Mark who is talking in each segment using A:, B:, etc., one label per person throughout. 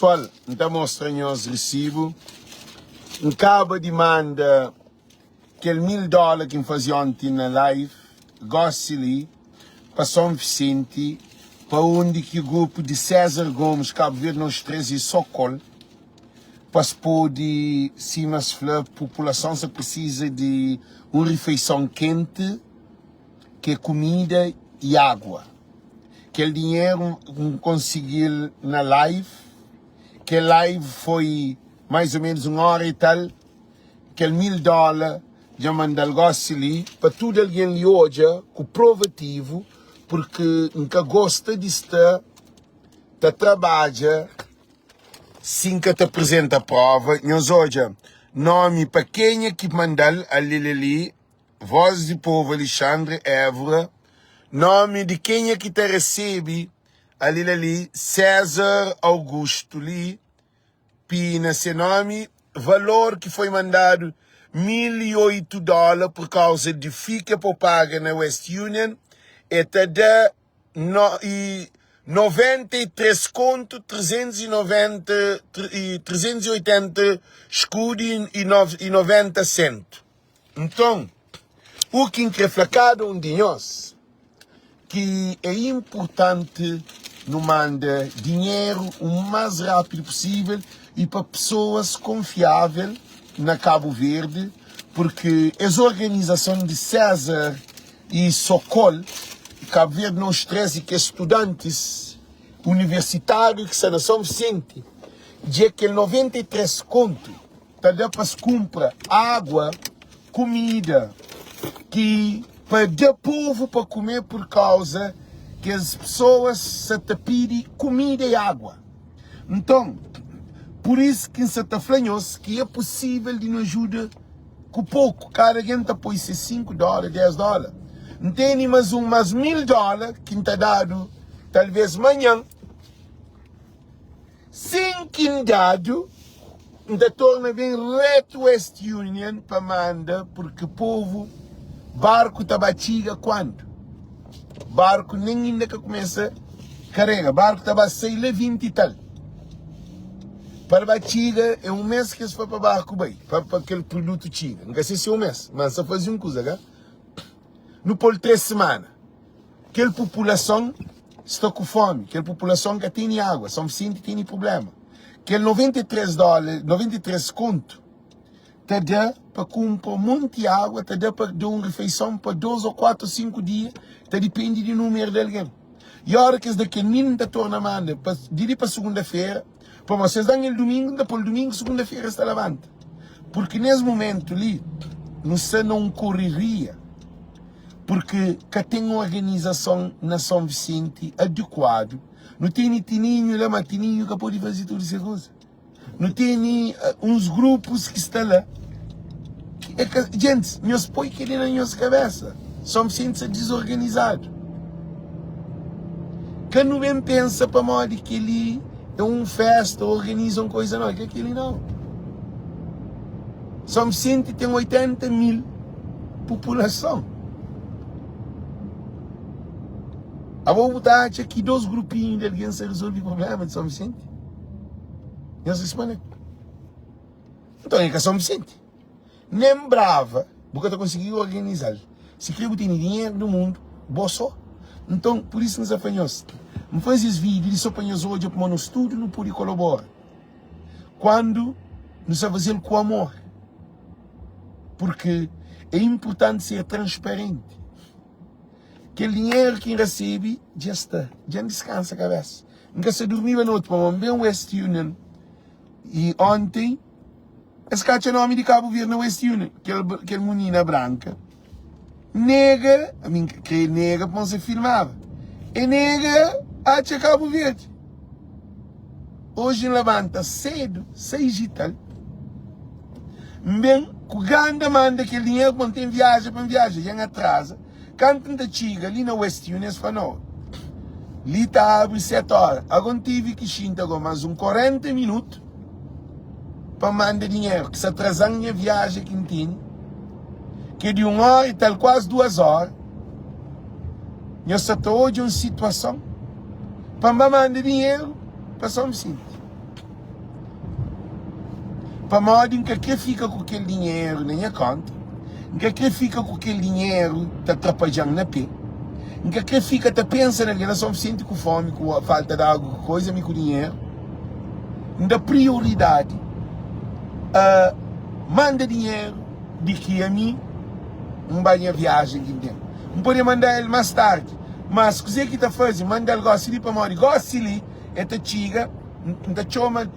A: pessoal, então mostra-nos recibo. Acaba de mandar aquele $1000 que fazia ontem na live, Gossili, para São Vicente, para onde que o grupo de César Gomes, Cabo Verde, nos 13 Socol, para se pôr cima a população se precisa de uma refeição quente, que é comida e água. Aquele dinheiro consegui na live, que a live foi mais ou menos 1 hora e tal, aquele $1000 já mandei ali para tudo alguém ali hoje, com provativo, porque nunca gosta de estar, trabalha, sim que te apresenta a prova, nós hoje, nome para quem é que mandar ali, Voz do Povo Alexandre Évora, nome de quem é que te recebe ali, César Augusto ali, pina seu nome, valor que foi mandado $1.008 por causa de fica por paga na West Union, e até de 93 conto 380 escudo e 90 centos. Então, o que reflecado de nós, que é importante não manda dinheiro o mais rápido possível e para pessoas confiáveis na Cabo Verde, porque as organizações de César e Socol, Cabo Verde nos 13 que estudantes universitários que são na São Vicente, de aquele 93 conto, dá para se comprar água, comida, que para dar povo para comer por causa que as pessoas se te pedem comida e água. Então, por isso que se te falamos que é possível de nos ajudar com pouco. Cada gente põe $5, $10. Entende? Mas mais $1.000 que está dado, talvez amanhã, sem que dado, ainda torna bem reto West Union para mandar, porque o povo, barco está batiga quando? Barco nem ainda que começa a carrega, barco estava a sair 20 e tal. Para batiga é um mês que se foi para barco bem, para aquele produto chega. Não sei se é um mês, mas só fazia uma coisa, tá? No por 3 semanas, aquela população está com fome, aquela população que tem água, São Vicente tem problema. Aquele $93, 93 conto, te dá para comprar um monte de água, te dá para dar uma refeição para 2 ou 4 ou 5 dias, te depende do número de alguém. E a hora que daqui não te torna manda, para segunda-feira, para vocês dão o domingo, depois o domingo, segunda-feira está levanta. Porque nesse momento ali, você não correria, porque cá tem uma organização na São Vicente adequada. Não tem tininho lá, mas tininho que pode fazer tudo isso coisa. Não tem uns grupos que estão lá. Gente, nós põe aquilo na nossa cabeça. São Vicente desorganizado. Quem não bem pensa para modo que ele é uma festa, organizam coisa não, que aquilo não. São Vicente tem 80 mil população. A vou botar aqui 2 grupinhos de alguém se resolve o problema de São Vicente. Não se expõe. Então é que São Vicente nem brava, porque eu consegui organizar. Se quer ter dinheiro no mundo, boa só. Então, por isso nos apanhamos. Não faz esse vídeo, ele só apanhamos hoje para no estúdio, não pode colaborar. Quando nos fazer com amor. Porque é importante ser transparente. Aquele dinheiro que recebe, já está. Já descansa a cabeça. Nunca se dormiu a noite para bem West Union. E ontem, esse cara tinha nome de Cabo Verde na West Union. Aquele menina branca. Nega, a mim que nega para não ser filmava. E nega, acha Cabo Verde. Hoje levanta cedo, 6 e tal. Bem, o grande manda aquele dinheiro quando tem viagem para viagem, já atrasa. Quando ainda chega ali na West Union, fala, não, ali está abre 7 horas. Agora tive que xintar mais 40 minutos para mandar dinheiro, que se atrasar minha viagem que tem, que de 1 hora e tal, quase 2 horas. Eu só estou hoje em uma situação para mandar dinheiro para São Vicente. para modo em que fica com aquele dinheiro na minha conta, em que fica com aquele dinheiro tá atrapalhando na pé, em que fica tá pensando na relação suficiente com fome, com a falta de água, com coisa, com dinheiro, da prioridade, manda dinheiro de que a mim, banho viagem aqui dentro. Não pode mandar ele mais tarde, mas o que está fazendo, manda ele gosta para morir, gosta ali, é te chiga,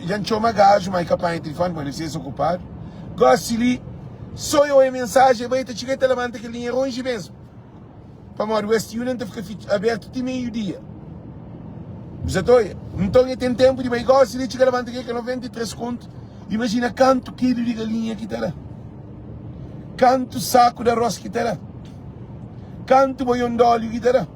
A: já chama gajo, mas capaz de telefone, mas não se ocupado, gosta ali, só eu a mensagem, vai te chiga e te levanta aquele dinheiro hoje mesmo. Para morir, o West Union fica aberto até meio-dia. Então tem tempo de vai gosta ali, chiga levanta aqui, que é 93 conto, imagina quanto quilo de galinha que está lá. Quanto saco de arroz que terá? Quanto boião de óleo que terá?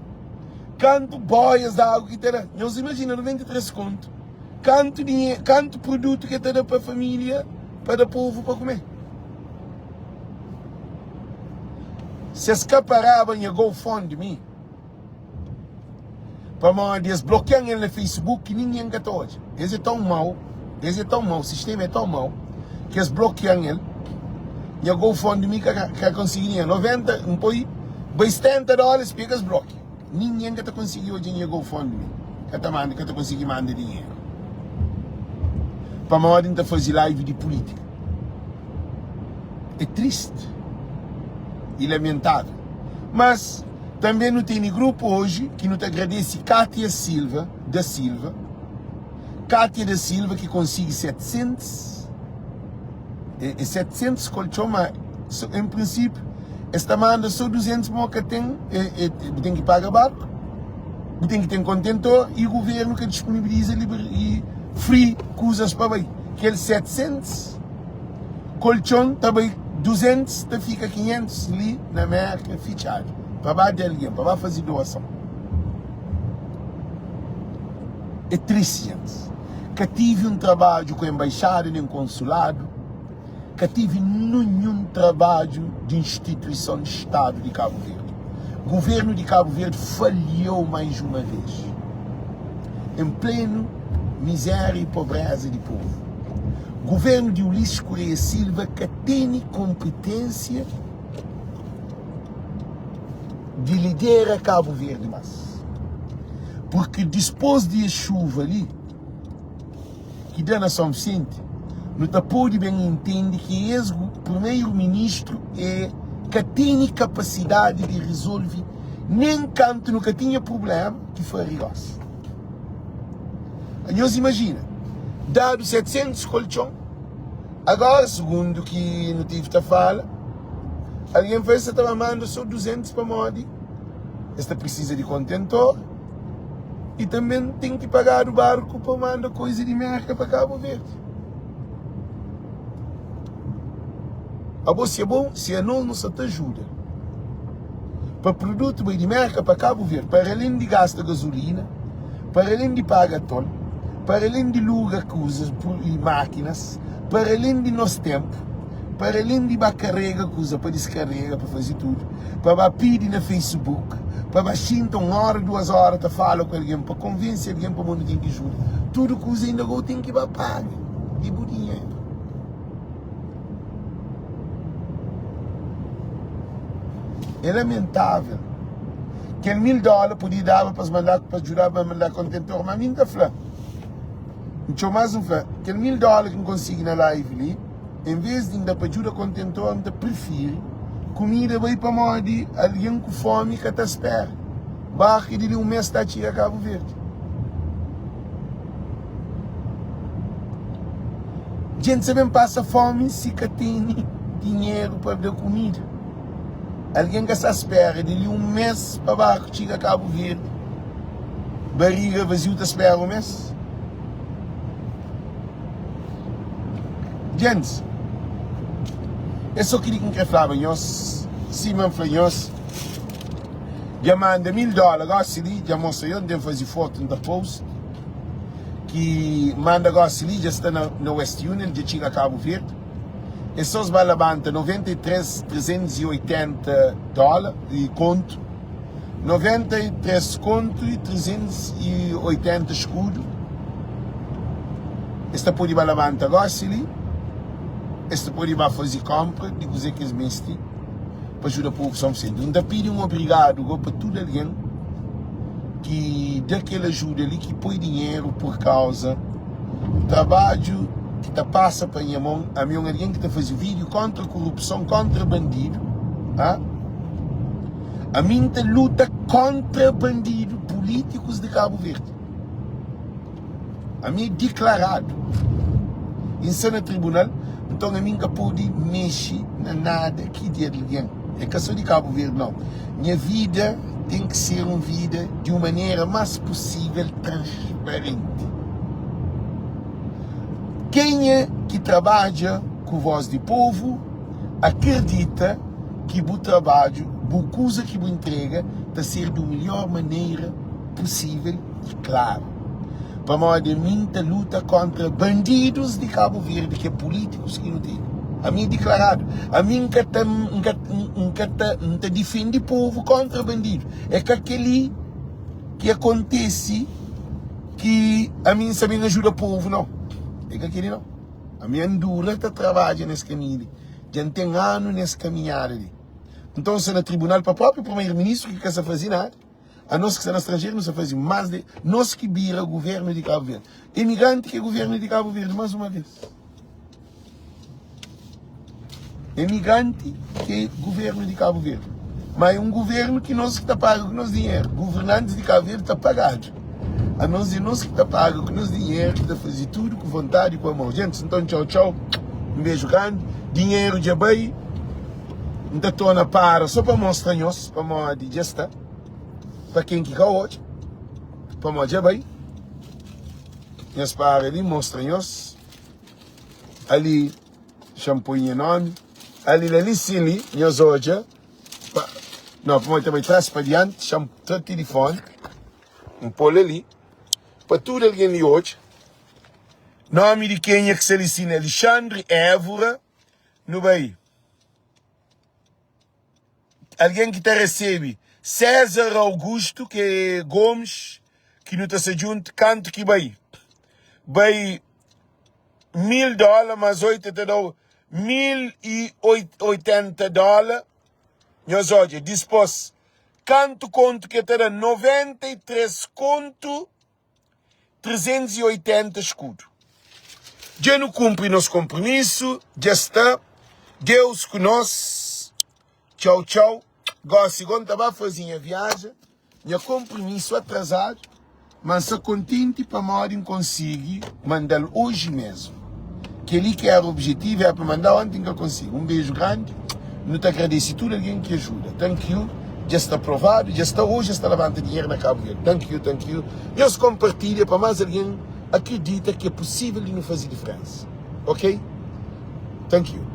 A: Quanto boias de água que terá? Nós imaginamos 93 conto. Quanto dinheiro, quanto produto que terá para a família, para o povo para comer? Se escaparavam e GoFundMe, para desbloquear ele no Facebook, que ninguém quer hoje. Esse é tão mau, o sistema é tão mau, que eles bloqueiam ele. E a GoFundMe que conseguiria 90, um põe, $70 pegas bloco. Ninguém que conseguiu hoje em GoFundMe, que conseguir mandar dinheiro. Para uma hora de fazer live de política. É triste e lamentável. Mas também não tem grupo hoje que não te agradece Cátia da Silva. Cátia da Silva que consegue 700 colchão, mas em princípio esta manda só 200 que tem que pagar barco, tem que ter um contentor e o governo que disponibiliza e free coisas para aí. Aquele 700 colchão também 200 fica 500 ali na América fichado para baixo de alguém, para fazer doação. É triste, gente, que tive um trabalho com a embaixada nem consulado, que tive nenhum trabalho de instituição de Estado de Cabo Verde. O governo de Cabo Verde falhou mais uma vez. Em pleno miséria e pobreza de povo. O governo de Ulisses Correia Silva que tem competência de liderar Cabo Verde, mas porque depois de chuva ali, que dá na São Vicente, não está pode bem entender que o primeiro-ministro que tem capacidade de resolver nem canto nunca tinha problema que foi rigoroso. Nós imagina, dado 700 colchão, agora segundo que não tive a fala, alguém fez que estava mandando só 200 para Modi, esta precisa de contentor e também tem que pagar o barco para mandar coisa de merca para Cabo Verde. Se é bom, se é não se te ajuda. Para produto de merca para Cabo Verde, para além de gastar gasolina, para além de pagar toll, para além de lugar coisas e máquinas, para além de nosso tempo, para além de carregar coisa para descarregar, para fazer tudo, para pedir na Facebook, para baixar 1 hora, 2 horas, para falar com alguém, para convencer alguém para o mundo tem que ajuda. Tudo coisa ainda tem que pagar de dinheiro. É lamentável que $1.000 podia dar para ajudar a mandar contentor, mas ainda falando. Então, mais um fã, que $1.000 que não consigo na live ali, em vez de ainda para ajudar contentor, ainda prefiro comida vai para morrer alguém com fome que te espera. Barco de um mês está a Cabo Verde. Gente também passa fome se que tem dinheiro para dar comida. Alguém que se espera de um mês para barco chegar a Cabo Verde, barriga vazia te espera um mês. Gente, eu só queria que falava nós, Simão Flanhos, já manda $1.000, gosto ali, já mostra eu, devo fazer foto no post, que manda gosto ali, já está no West Union, já chega a Cabo Verde. E só vai levantar $93,380 e conto, 93 conto e 380 escudo. Esta pode levantar gosto ali. este pode fazer compra, de coisa que eles mestres, para ajudar a população. Então, pedir um obrigado para todo alguém que dá aquela ajuda ali, que põe dinheiro por causa do trabalho que passa para a minha mão. A minha alguém que faz vídeo contra a corrupção, contra bandido. A minha luta contra bandidos políticos de Cabo Verde. A minha declarado. Isso no tribunal, então a minha pode mexer na nada que de alguém. É que sou de Cabo Verde, não. Minha vida tem que ser uma vida de uma maneira mais possível transparente. Quem é que trabalha com voz de povo acredita que o trabalho, a coisa que entrega, está a ser da melhor maneira possível e claro. Para modo de minha luta contra bandidos de Cabo Verde, que é políticos que não tem. A mim declarado. A mim que defende o povo contra bandido. É que aquele que acontece que a mim também ajuda o povo, não. É que aquele não. A minha dura está trabalhando nesse caminho. Já tem anos nesse caminhar ali. Então, se no tribunal para o próprio primeiro-ministro que quer fazer nada, a nós que estamos no estrangeiro não se faz mais de nós que vira o governo de Cabo Verde. Imigrante que é o governo de Cabo Verde, mais uma vez. Imigrante que é o governo de Cabo Verde. Mas é um governo que nós que está pago com nosso dinheiro. Governantes de Cabo Verde está pagado. A nós é nós que está pago com nosso dinheiro, que está fazendo tudo com vontade e com amor. Gente, então tchau, tchau. Um beijo grande. Dinheiro de bem. Não estou na para só para mostrar-nos, para mostrar de gesta. Para quem que hoje, para mostrar bem. Nós para ali, mostra-nos. Ali, shampoo nome. Ali, sim, nós hoje. Não, para mostrar bem, traz para diante, shampoo, telefone. Um polo ali. Para tudo alguém ali hoje. Nome de quem é que se ensina? Alexandre Évora. No Bahia. Alguém que te recebe. César Augusto, que é Gomes, que não está se junto, canto que vai. Vai $1.000, mas 80 dólares, $1.080. Nós hoje, dispôs, canto conto que te dá 93 conto, 380 escudo. Já não cumpre nosso compromisso, já está. Deus conosco. Tchau, tchau. Agora, segundo estava fazendo a viagem, meu compromisso atrasado, mas sou contente para modo conseguir mandar hoje mesmo. Que ele quer o objetivo é para mandar ontem que eu consigo. Um beijo grande. Não te agradeço tudo alguém que ajuda. Thank you. Já está aprovado, já está hoje, já está levantando dinheiro na Cabo Verde. Thank you, thank you. Deus compartilha para mais alguém acredita que é possível de não fazer diferença. Ok? Thank you.